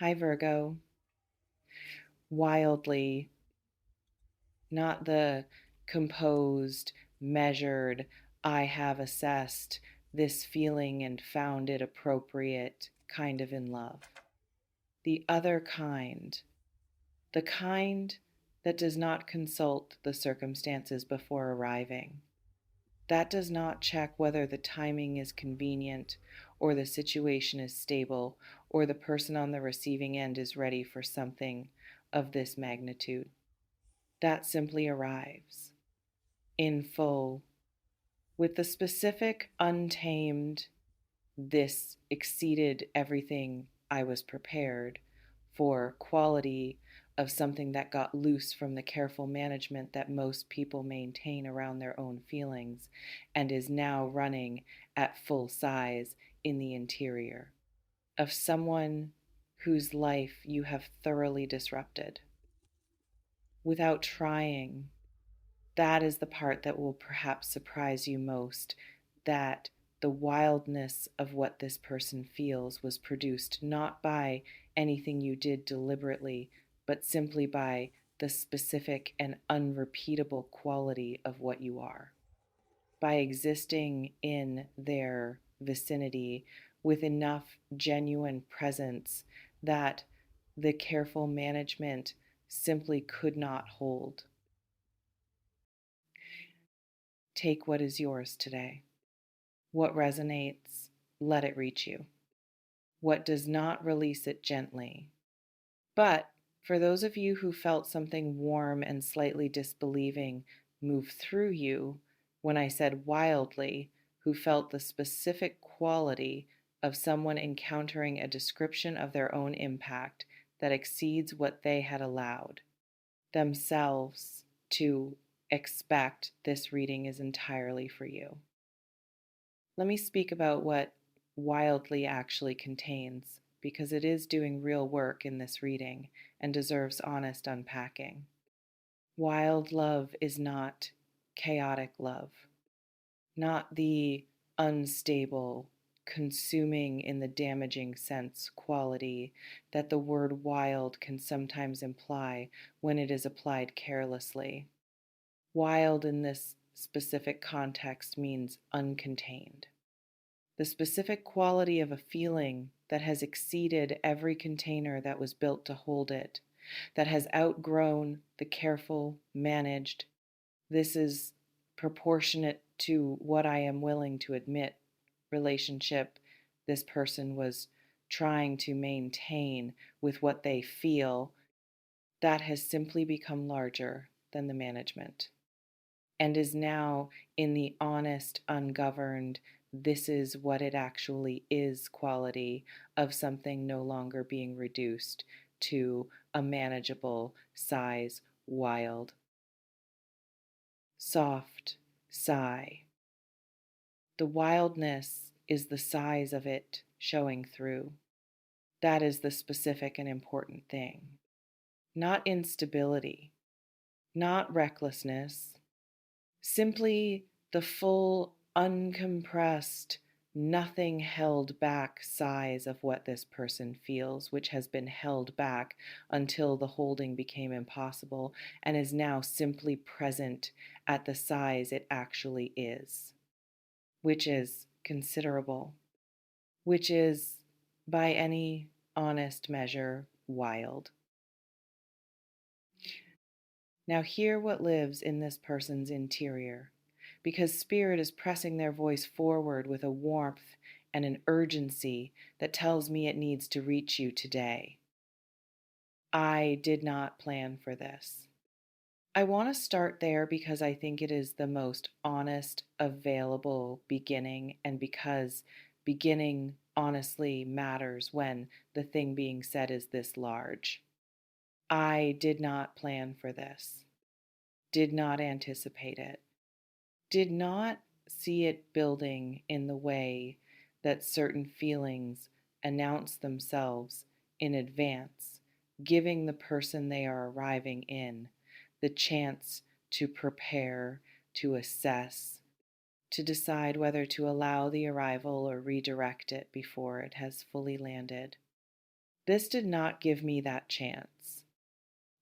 Hi, Virgo. Wildly, not the composed, measured, I have assessed this feeling and found it appropriate kind of in love. The other kind, the kind that does not consult the circumstances before arriving. That does not check whether the timing is convenient or the situation is stable or the person on the receiving end is ready for something of this magnitude. That simply arrives in full with the specific, untamed, this exceeded everything I was prepared for quality of something that got loose from the careful management that most people maintain around their own feelings and is now running at full size in the interior of someone whose life you have thoroughly disrupted without trying. That is the part that will perhaps surprise you most, that the wildness of what this person feels was produced not by anything you did deliberately, but simply by the specific and unrepeatable quality of what you are. By existing in their vicinity with enough genuine presence that the careful management simply could not hold. Take what is yours today. What resonates, let it reach you. What does not, release it gently. But for those of you who felt something warm and slightly disbelieving move through you when I said wildly, who felt the specific quality of someone encountering a description of their own impact that exceeds what they had allowed themselves to expect, this reading is entirely for you. Let me speak about what Wildly actually contains, because it is doing real work in this reading and deserves honest unpacking. Wild love is not chaotic love, not the unstable, consuming in the damaging sense quality that the word wild can sometimes imply when it is applied carelessly. Wild in this specific context means uncontained. The specific quality of a feeling that has exceeded every container that was built to hold it, that has outgrown the careful, managed. This is proportionate to what I am willing to admit relationship this person was trying to maintain with what they feel, that has simply become larger than the management and is now in the honest, ungoverned, this is what it actually is quality of something no longer being reduced to a manageable size, wild. Soft sigh. The wildness is the size of it showing through. That is the specific and important thing. Not instability, not recklessness, simply the full, uncompressed, nothing held back size of what this person feels, which has been held back until the holding became impossible and is now simply present at the size it actually is, which is considerable, which is, by any honest measure, wild. Now, hear what lives in this person's interior, because Spirit is pressing their voice forward with a warmth and an urgency that tells me it needs to reach you today. I did not plan for this. I want to start there because I think it is the most honest, available beginning, and because beginning honestly matters when the thing being said is this large. I did not plan for this, did not anticipate it, did not see it building in the way that certain feelings announce themselves in advance, giving the person they are arriving in the chance to prepare, to assess, to decide whether to allow the arrival or redirect it before it has fully landed. This did not give me that chance.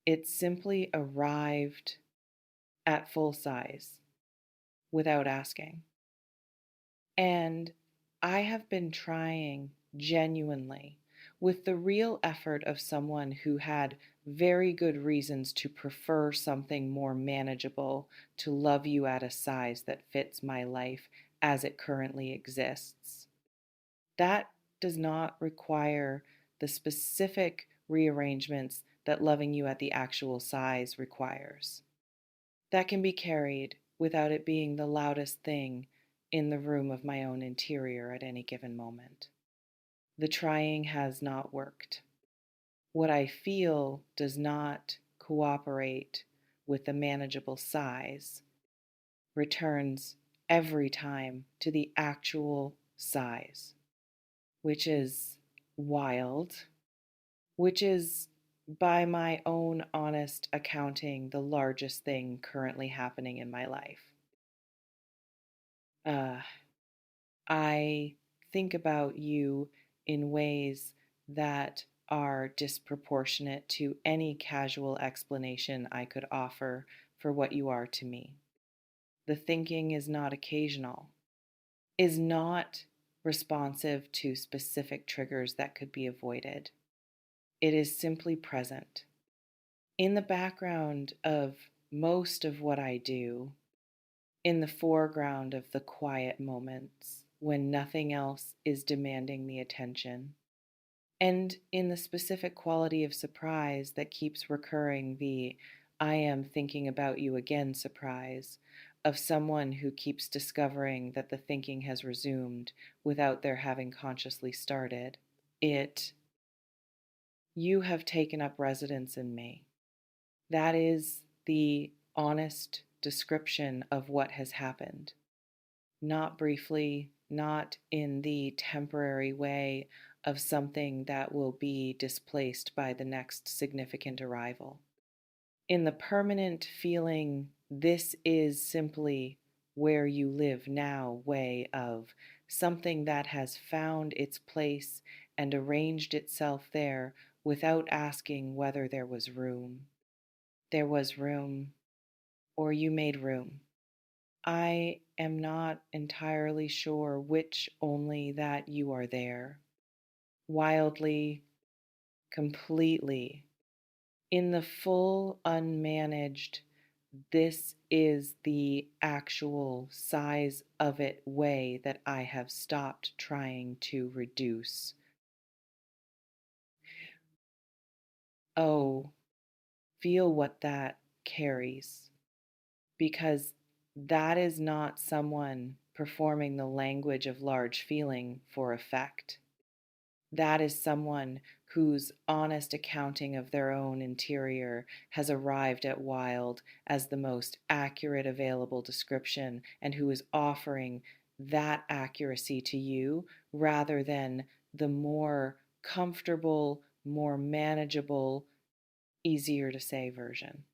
It simply arrived at full size without asking. And I have been trying genuinely, with the real effort of someone who had very good reasons to prefer something more manageable, to love you at a size that fits my life as it currently exists. That does not require the specific rearrangements that loving you at the actual size requires. That can be carried without it being the loudest thing in the room of my own interior at any given moment. The trying has not worked. What I feel does not cooperate with the manageable size, returns every time to the actual size, which is wild, which is, by my own honest accounting, the largest thing currently happening in my life. Uh, I think about you in ways that are disproportionate to any casual explanation I could offer for what you are to me. The thinking is not occasional, is not responsive to specific triggers that could be avoided. It is simply present. In the background of most of what I do, in the foreground of the quiet moments when nothing else is demanding the attention, and in the specific quality of surprise that keeps recurring, the I am thinking about you again surprise of someone who keeps discovering that the thinking has resumed without their having consciously started. You have taken up residence in me. That is the honest description of what has happened. Not briefly, not in the temporary way of something that will be displaced by the next significant arrival. In the permanent feeling, this is simply where you live now way of something that has found its place and arranged itself there without asking whether there was room. There was room, or you made room. I am not entirely sure which, only that you are there, wildly, completely, in the full, unmanaged, this is the actual size of it way that I have stopped trying to reduce. Oh, feel what that carries, because that is not someone performing the language of large feeling for effect. That is someone whose honest accounting of their own interior has arrived at wild as the most accurate available description, and who is offering that accuracy to you rather than the more comfortable, more manageable, easier to say version.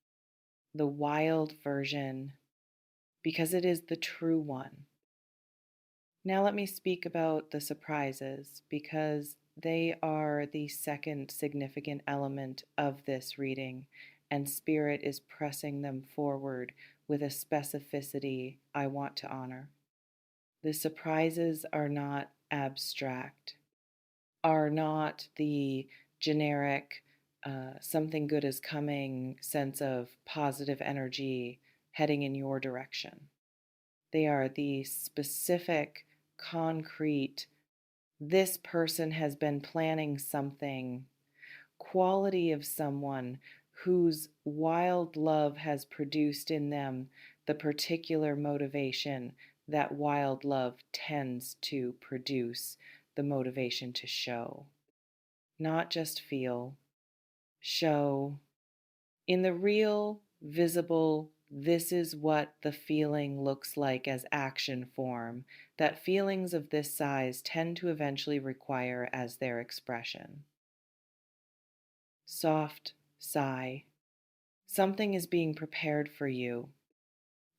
The wild version, because it is the true one. Now, let me speak about the surprises, because they are the second significant element of this reading, and Spirit is pressing them forward with a specificity I want to honor. The surprises are not abstract, are not the generic something good is coming sense of positive energy heading in your direction. They are the specific, concrete, this person has been planning something, quality of someone whose wild love has produced in them the particular motivation that wild love tends to produce, the motivation to show. Not just feel, show. In the real, visible, this is what the feeling looks like as action form, that feelings of this size tend to eventually require as their expression. Soft sigh. Something is being prepared for you.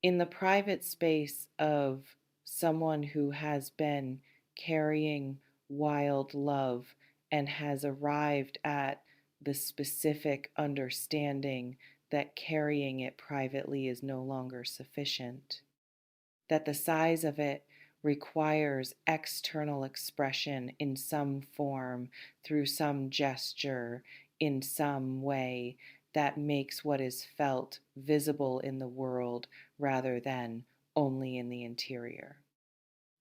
In the private space of someone who has been carrying wild love and has arrived at the specific understanding that carrying it privately is no longer sufficient, that the size of it requires external expression in some form, through some gesture, in some way that makes what is felt visible in the world rather than only in the interior.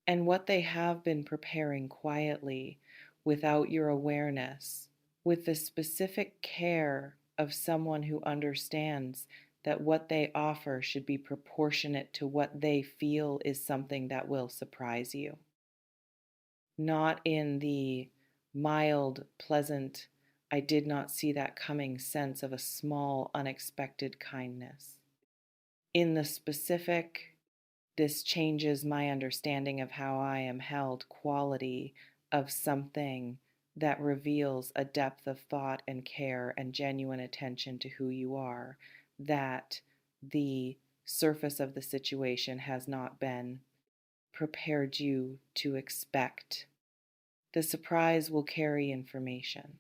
And what they have been preparing quietly, without your awareness, with the specific care of someone who understands that what they offer should be proportionate to what they feel is something that will surprise you. Not in the mild, pleasant, I did not see that coming sense of a small, unexpected kindness. In the specific, this changes my understanding of how I am held quality of something that reveals a depth of thought and care and genuine attention to who you are, that the surface of the situation has not been prepared you to expect. The surprise will carry information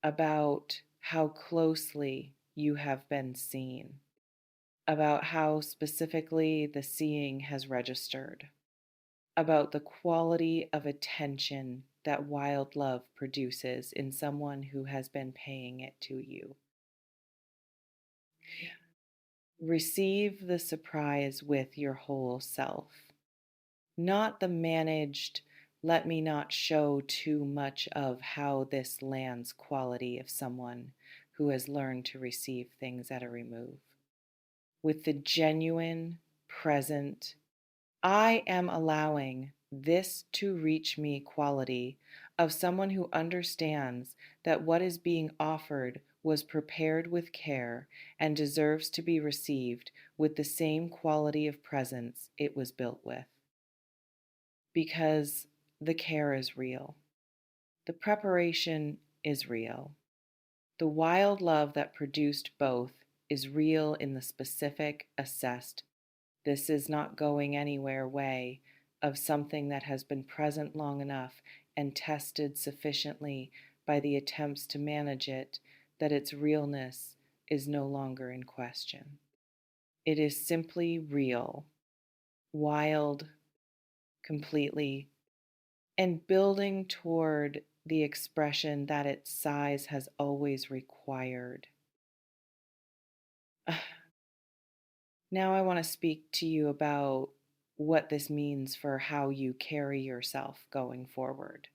about how closely you have been seen, about how specifically the seeing has registered, about the quality of attention that wild love produces in someone who has been paying it to you. Receive the surprise with your whole self, not the managed, let me not show too much of how this lands quality of someone who has learned to receive things at a remove. With the genuine, present, I am allowing this to reach me quality of someone who understands that what is being offered was prepared with care and deserves to be received with the same quality of presence it was built with. Because the care is real, the preparation is real. The wild love that produced both is real in the specific, assessed, this is not going anywhere way of something that has been present long enough and tested sufficiently by the attempts to manage it that its realness is no longer in question. It is simply real, wild, completely, and building toward the expression that its size has always required. Now I want to speak to you about what this means for how you carry yourself going forward.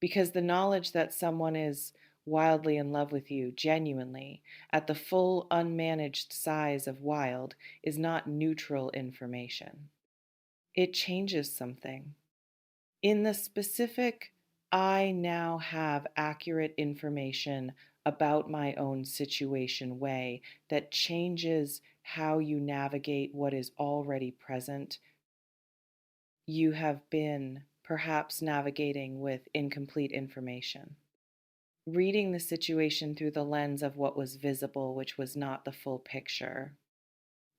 Because the knowledge that someone is wildly in love with you, genuinely, at the full unmanaged size of wild, is not neutral information. It changes something. In the specific, I now have accurate information about my own situation way that changes how you navigate what is already present. You have been perhaps navigating with incomplete information, reading the situation through the lens of what was visible, which was not the full picture,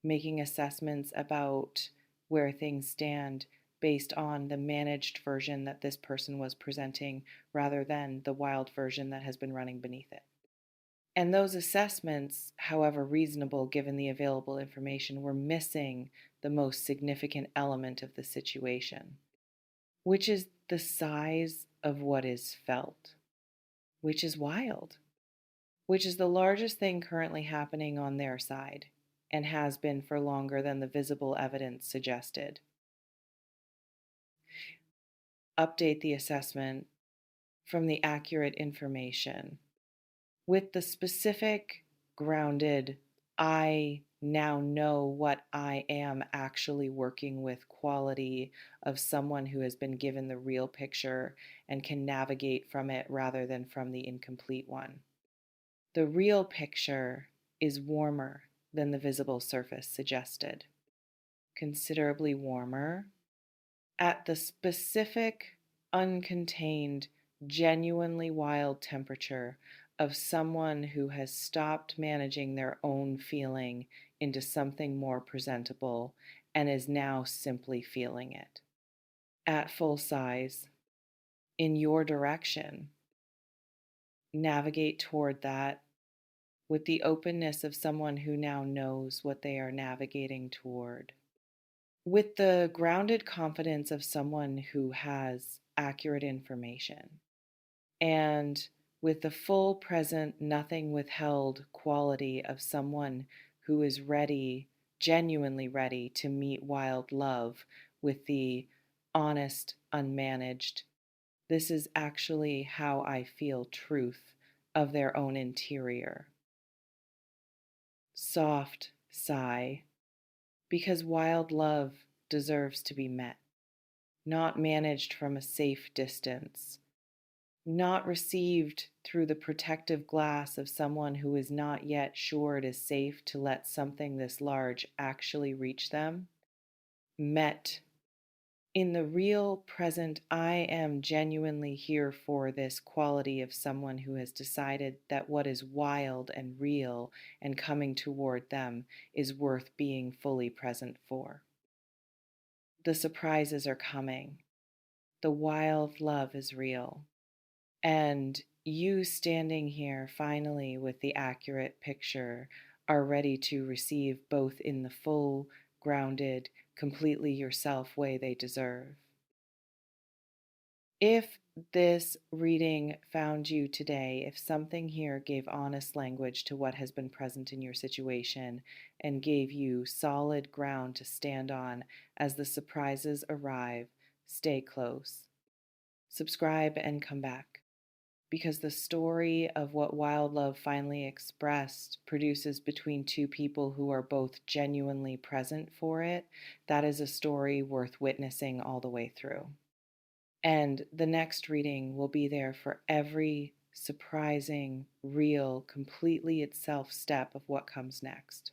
making assessments about where things stand based on the managed version that this person was presenting rather than the wild version that has been running beneath it. And those assessments, however reasonable given the available information, were missing the most significant element of the situation, which is the size of what is felt, which is wild, which is the largest thing currently happening on their side and has been for longer than the visible evidence suggested. Update the assessment from the accurate information with the specific, grounded, I now know what I am actually working with quality of someone who has been given the real picture and can navigate from it rather than from the incomplete one. The real picture is warmer than the visible surface suggested, considerably warmer, at the specific, uncontained, genuinely wild temperature of someone who has stopped managing their own feeling into something more presentable and is now simply feeling it. At full size, in your direction, navigate toward that with the openness of someone who now knows what they are navigating toward, with the grounded confidence of someone who has accurate information, and with the full present, nothing withheld quality of someone who is ready, genuinely ready to meet wild love with the honest, unmanaged, this is actually how I feel truth of their own interior. Soft sigh, because wild love deserves to be met, not managed from a safe distance, not received through the protective glass of someone who is not yet sure it is safe to let something this large actually reach them, met in the real present. I am genuinely here for this quality of someone who has decided that what is wild and real and coming toward them is worth being fully present for. The surprises are coming. The wild love is real. And you standing here finally with the accurate picture are ready to receive both in the full, grounded, completely yourself way they deserve. If this reading found you today, if something here gave honest language to what has been present in your situation and gave you solid ground to stand on as the surprises arrive, stay close. Subscribe and come back, because the story of what wild love finally expressed produces between two people who are both genuinely present for it. That is a story worth witnessing all the way through. And the next reading will be there for every surprising, real, completely itself step of what comes next.